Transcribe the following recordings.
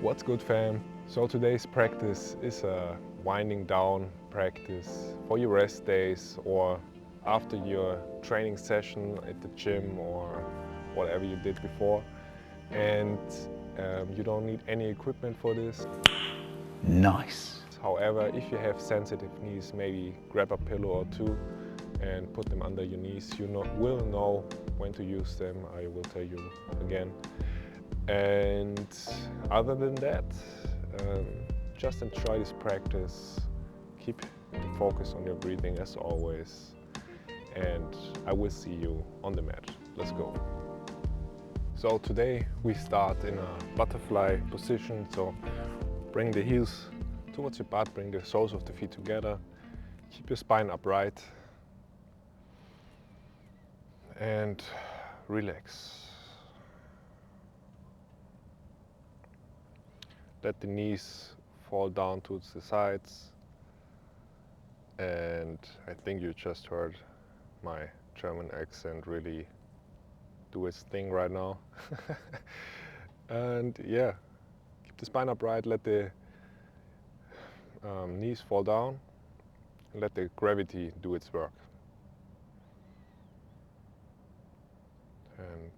What's good, fam? So today's practice is a winding down practice for your rest days or after your training session at the gym or whatever you did before. And you don't need any equipment for this. Nice. However, if you have sensitive knees, maybe grab a pillow or two and put them under your knees. You will know when to use them. I will tell you again. And other than that, just enjoy this practice. Keep the focus on your breathing as always. And I will see you on the mat. Let's go. So today we start in a butterfly position. So bring the heels towards your butt, bring the soles of the feet together. Keep your spine upright. And relax. Let the knees fall down towards the sides. And I think you just heard my German accent really do its thing right now. And yeah, keep the spine upright, let the knees fall down, and let the gravity do its work. And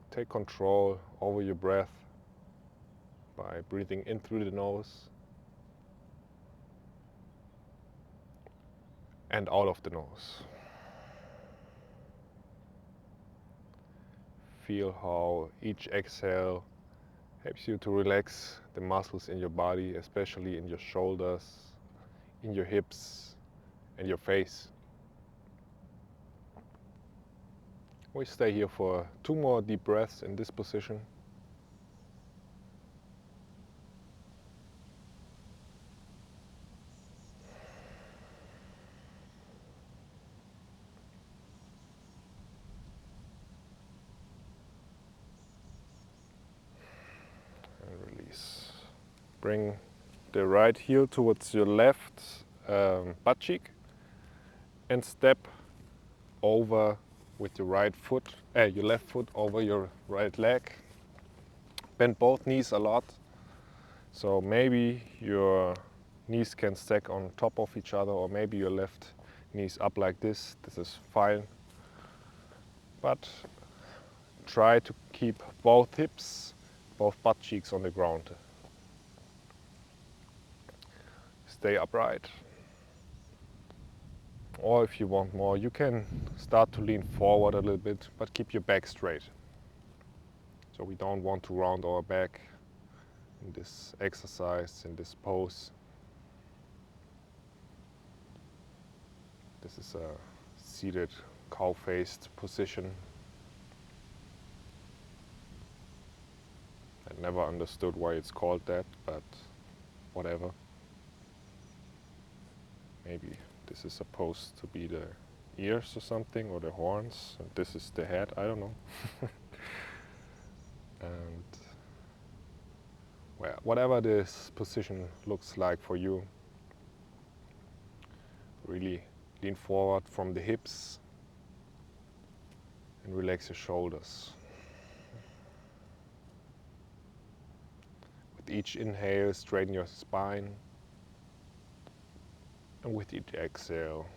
take control over your breath by breathing in through the nose and out of the nose. Feel how each exhale helps you to relax the muscles in your body, especially in your shoulders, in your hips, and your face. We stay here for 2 more deep breaths in this position. And release. Bring the right heel towards your left butt cheek and step over with your right foot, your left foot over your right leg. Bend both knees a lot, so maybe your knees can stack on top of each other, or maybe your left knees up like this. This is fine, but try to keep both hips, both butt cheeks on the ground. Stay upright. Or if you want more, you can start to lean forward a little bit, but keep your back straight. So we don't want to round our back in this exercise, in this pose. This is a seated cow-faced position. I never understood why it's called that, but whatever. Maybe this is supposed to be the ears or something, or the horns, and this is the head, I don't know. And well, whatever this position looks like for you, really lean forward from the hips and relax your shoulders. With each inhale, straighten your spine, and with each exhale,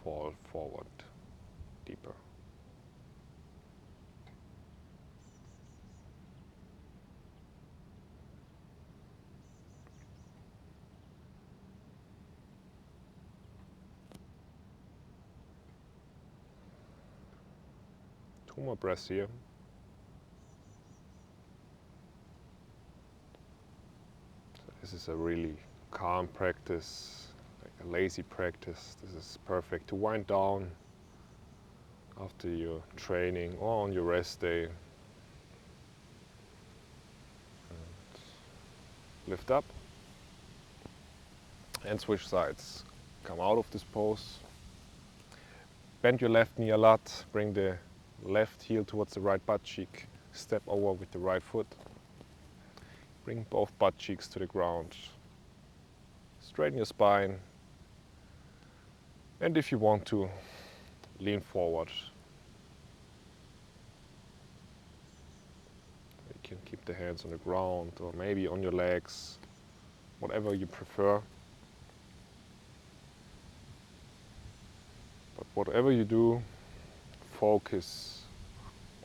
fall forward deeper. Two more breaths here. So this is a really calm practice, like a lazy practice. This is perfect to wind down after your training or on your rest day. And lift up and switch sides. Come out of this pose. Bend your left knee a lot. Bring the left heel towards the right butt cheek. Step over with the right foot. Bring both butt cheeks to the ground. Straighten your spine. And if you want to, lean forward. can keep the hands on the ground or maybe on your legs, whatever you prefer. But whatever you do, focus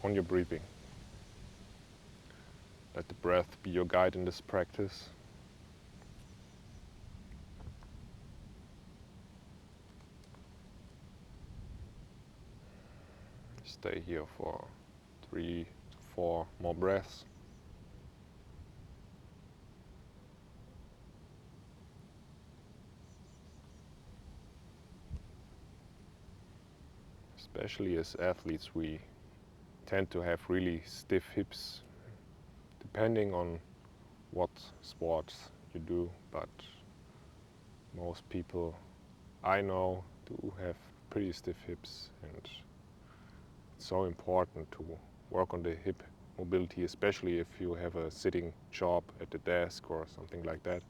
on your breathing. Let the breath be your guide in this practice. Stay here for 3 to 4 more breaths. Especially as athletes, we tend to have really stiff hips, depending on what sports you do, but most people I know do have pretty stiff hips, and it's so important to work on the hip mobility, especially if you have a sitting job at the desk or something like that.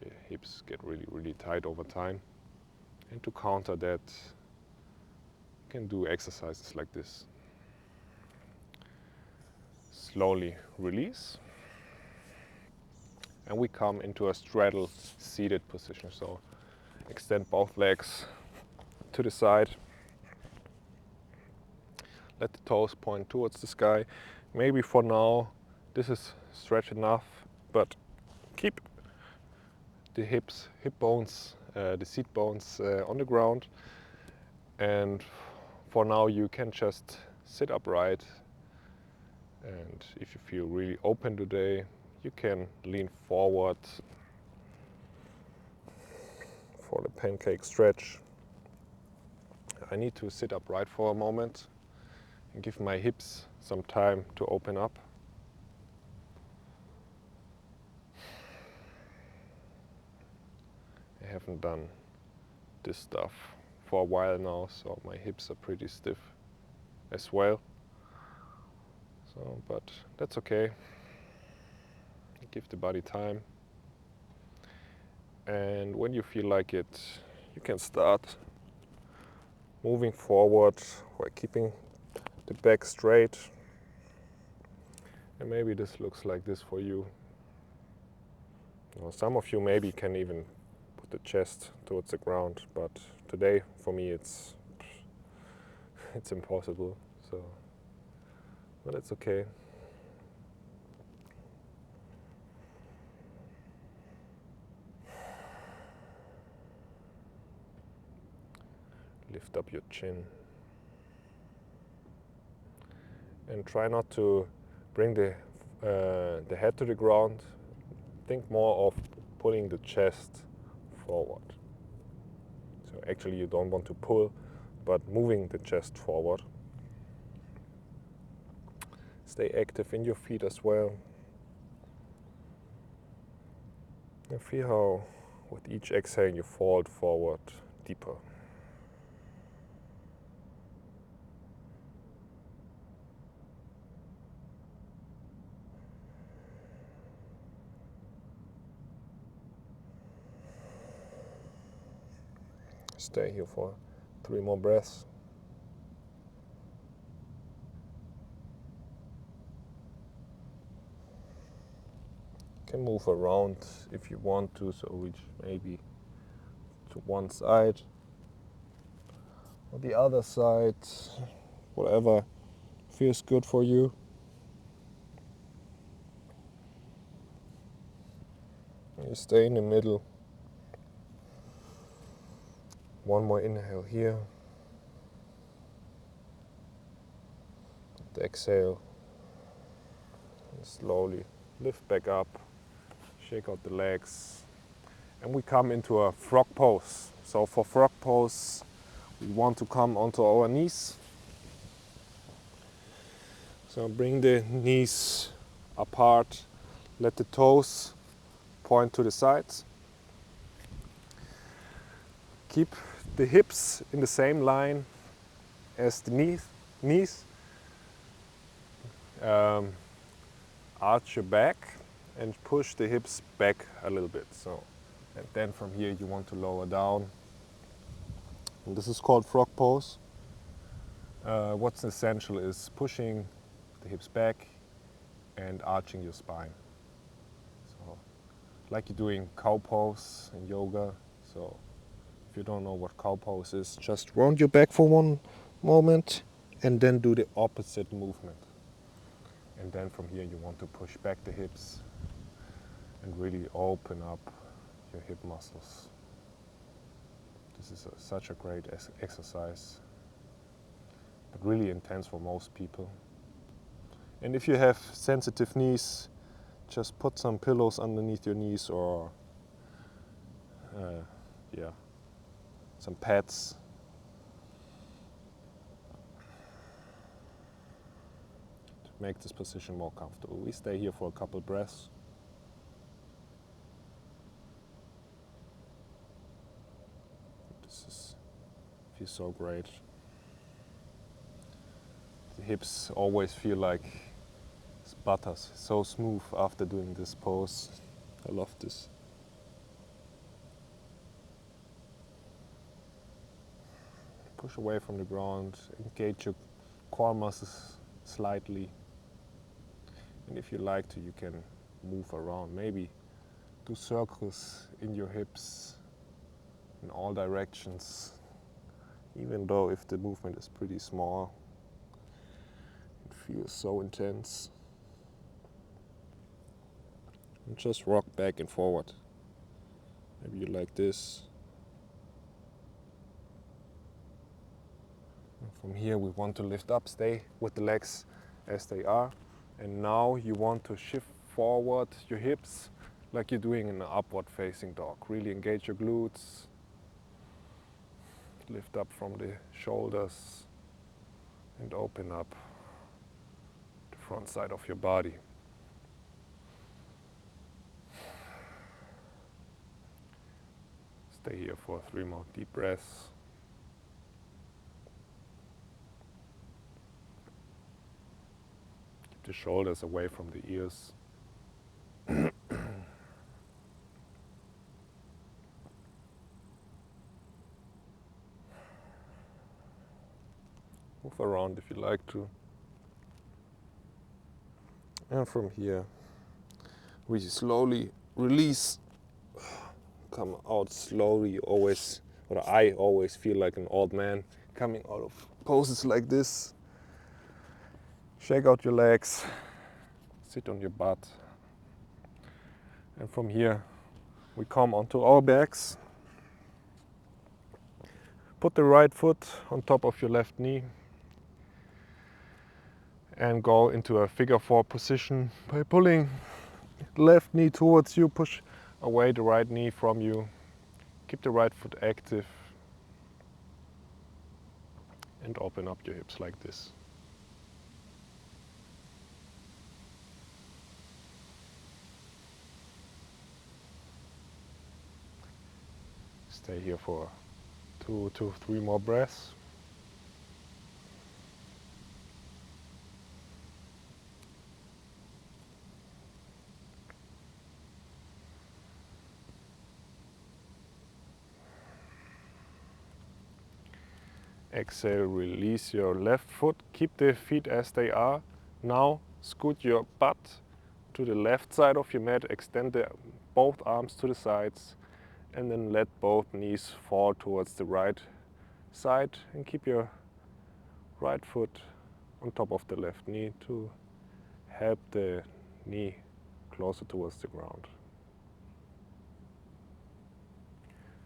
Your hips get really tight over time, and to counter that, you can do exercises like this. Slowly release, and we come into a straddle seated position. So extend both legs to the side. Let the toes point towards the sky. Maybe for now this is stretched enough, but keep the hip bones, the seat bones on the ground. And for now you can just sit upright. And if you feel really open today, you can lean forward for the pancake stretch. I need to sit upright for a moment and give my hips some time to open up. I haven't done this stuff for a while now, so my hips are pretty stiff as well. So, but that's okay. Give the body time. And when you feel like it, you can start moving forward while keeping the back straight. And maybe this looks like this for you. Now, some of you maybe can even put the chest towards the ground, but today for me it's impossible. So, but it's okay. Lift up your chin. And try not to bring the head to the ground. Think more of pulling the chest forward. So actually you don't want to pull, but moving the chest forward. Stay active in your feet as well. And feel how with each exhale you fall forward deeper. Stay here for 3 more breaths. You can move around if you want to, so reach maybe to one side or the other side, whatever feels good for you. You stay in the middle. One more inhale here. And exhale. And slowly lift back up. Shake out the legs. And we come into a frog pose. So for frog pose, we want to come onto our knees. So bring the knees apart. Let the toes point to the sides. Keep the hips in the same line as the knees. Arch your back and push the hips back a little bit. So, and then from here you want to lower down. And this is called frog pose. What's essential is pushing the hips back and arching your spine. So, like you're doing cow pose in yoga. So, if you don't know what cow pose is, just round your back for one moment and then do the opposite movement. And then from here you want to push back the hips and really open up your hip muscles. This is such a great exercise, but really intense for most people. And if you have sensitive knees, just put some pillows underneath your knees or some pads. To make this position more comfortable. We stay here for a couple breaths. This feels so great. The hips always feel like butters, so smooth after doing this pose. I love this. Push away from the ground, engage your core muscles slightly. And if you like to, you can move around, maybe do circles in your hips in all directions, even though if the movement is pretty small, it feels so intense. And just rock back and forward. Maybe you like this. And from here we want to lift up, stay with the legs as they are. And now you want to shift forward your hips like you're doing in an upward facing dog. Really engage your glutes. Lift up from the shoulders and open up the front side of your body. Stay here for 3 more deep breaths. Keep the shoulders away from the ears. Move around if you like to. And from here, we slowly release. Come out slowly, always, or I always feel like an old man coming out of poses like this. Shake out your legs, sit on your butt. And from here, we come onto our backs. Put the right foot on top of your left knee and go into a figure 4 position by pulling the left knee towards you, push away the right knee from you. Keep the right foot active and open up your hips like this. Stay here for 2 to 3 more breaths. Exhale, release your left foot. Keep the feet as they are. Now scoot your butt to the left side of your mat. Extend both arms to the sides and then let both knees fall towards the right side and keep your right foot on top of the left knee to help the knee closer towards the ground.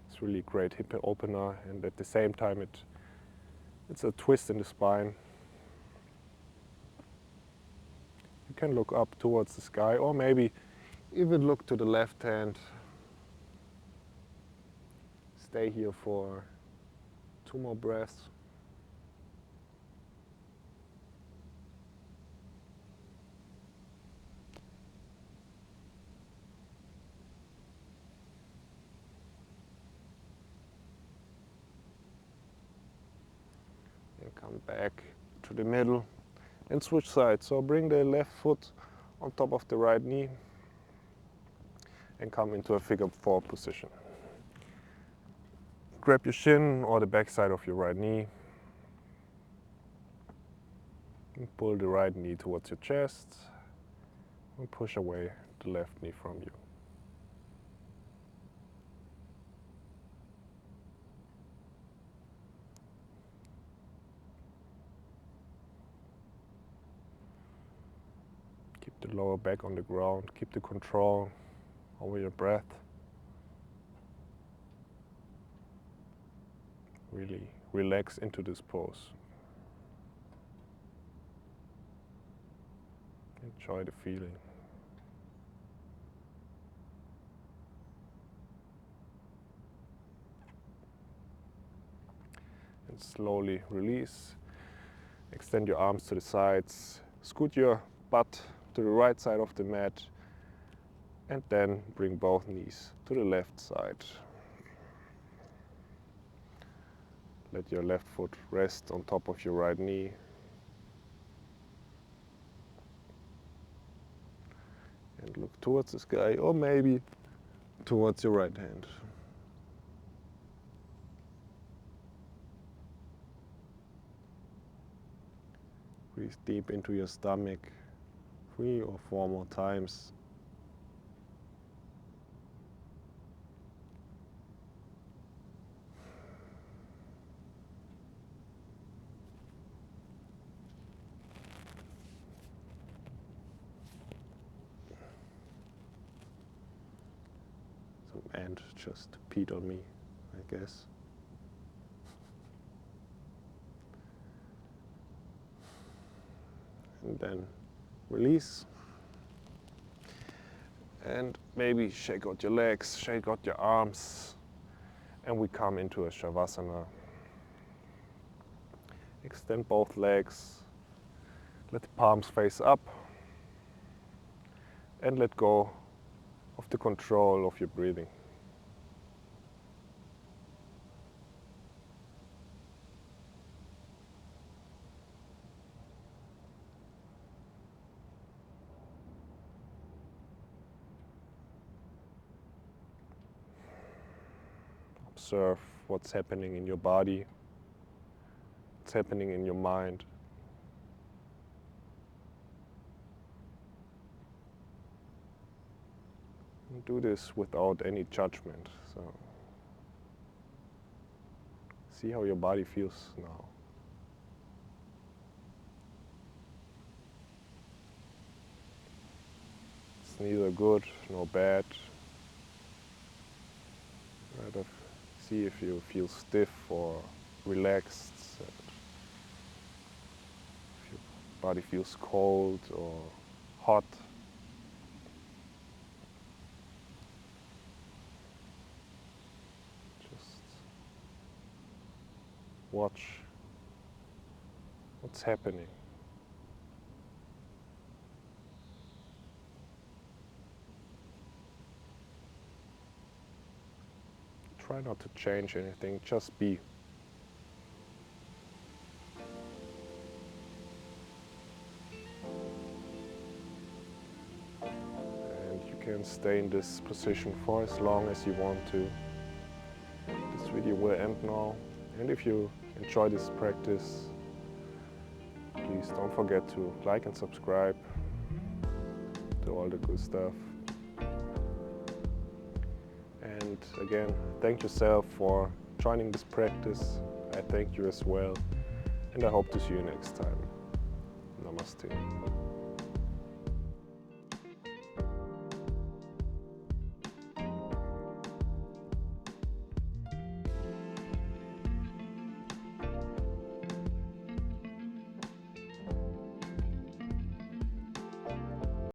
It's really great hip opener, and at the same time it's a twist in the spine. You can look up towards the sky or maybe even look to the left hand. Stay here for 2 more breaths. And come back to the middle and switch sides. So bring the left foot on top of the right knee and come into a figure 4 position. Grab your shin or the back side of your right knee and pull the right knee towards your chest and push away the left knee from you. Keep the lower back on the ground, keep the control over your breath. Really relax into this pose. Enjoy the feeling. And slowly release. Extend your arms to the sides. Scoot your butt to the right side of the mat. And then bring both knees to the left side. Let your left foot rest on top of your right knee. And look towards the sky, or maybe towards your right hand. Breathe deep into your stomach 3 or 4 more times. Some ant just peed on me, I guess. And then release. And maybe shake out your legs, shake out your arms. And we come into a Shavasana. Extend both legs. Let the palms face up. And let go of the control of your breathing. Observe what's happening in your body, what's happening in your mind. And do this without any judgment. So see how your body feels now. It's neither good nor bad. Rather see if you feel stiff or relaxed, if your body feels cold or hot. Just watch what's happening. Try not to change anything, just be. And you can stay in this position for as long as you want to. This video will end now. And if you enjoy this practice, please don't forget to like and subscribe to all the good stuff. And again, thank yourself for joining this practice. I thank you as well. And I hope to see you next time. Namaste.